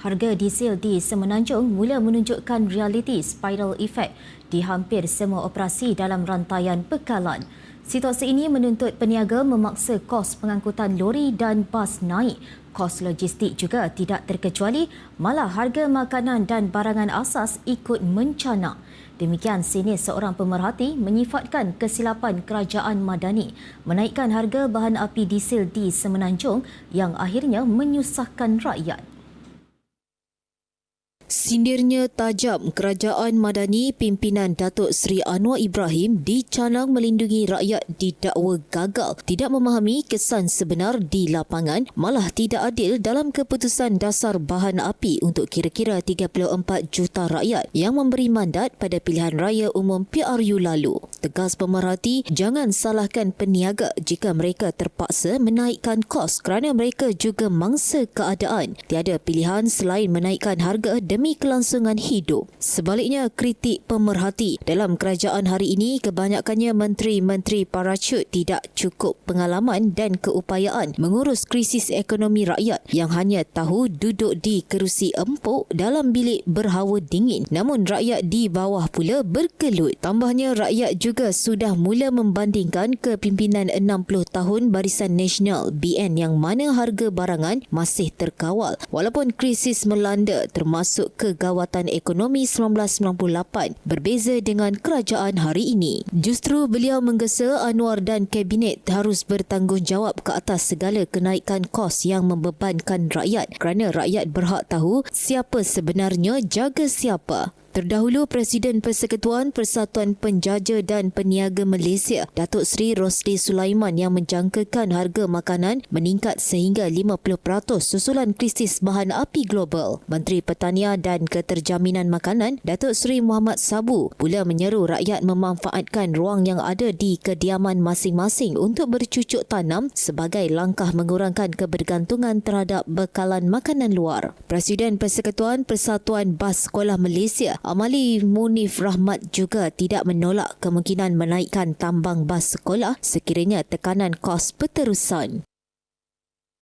Harga diesel di Semenanjung mula menunjukkan realiti spiral effect di hampir semua operasi dalam rantaian bekalan. Situasi ini menuntut peniaga memaksa kos pengangkutan lori dan bas naik. Kos logistik juga tidak terkecuali, malah harga makanan dan barangan asas ikut mencanak. Demikian sini seorang pemerhati menyifatkan kesilapan kerajaan Madani menaikkan harga bahan api diesel di Semenanjung yang akhirnya menyusahkan rakyat. Sindirnya tajam kerajaan Madani pimpinan Datuk Seri Anwar Ibrahim dicanang melindungi rakyat didakwa gagal, tidak memahami kesan sebenar di lapangan, malah tidak adil dalam keputusan dasar bahan api untuk kira-kira 34 juta rakyat yang memberi mandat pada pilihan raya umum PRU lalu. Tegas pemerhati, jangan salahkan peniaga jika mereka terpaksa menaikkan kos kerana mereka juga mangsa keadaan. Tiada pilihan selain menaikkan harga demi kelangsungan hidup. Sebaliknya, kritik pemerhati, dalam kerajaan hari ini kebanyakannya menteri-menteri parachut tidak cukup pengalaman dan keupayaan mengurus krisis ekonomi rakyat yang hanya tahu duduk di kerusi empuk dalam bilik berhawa dingin. Namun rakyat di bawah pula berkelut. Tambahnya, rakyat juga sudah mula membandingkan kepimpinan 60 tahun Barisan Nasional BN yang mana harga barangan masih terkawal walaupun krisis melanda termasuk kegawatan ekonomi 1998 berbeza dengan kerajaan hari ini. Justru beliau menggesa Anwar dan Kabinet harus bertanggungjawab ke atas segala kenaikan kos yang membebankan rakyat kerana rakyat berhak tahu siapa sebenarnya jaga siapa. Terdahulu, Presiden Persekutuan Persatuan Penjaja dan Peniaga Malaysia, Datuk Seri Rosli Sulaiman yang menjangkakan harga makanan meningkat sehingga 50% susulan krisis bahan api global. Menteri Pertanian dan Keterjaminan Makanan, Datuk Seri Muhammad Sabu, pula menyeru rakyat memanfaatkan ruang yang ada di kediaman masing-masing untuk bercucuk tanam sebagai langkah mengurangkan kebergantungan terhadap bekalan makanan luar. Presiden Persekutuan Persatuan Bas Sekolah Malaysia, Amali Munif Rahmat juga tidak menolak kemungkinan menaikkan tambang bas sekolah sekiranya tekanan kos berterusan.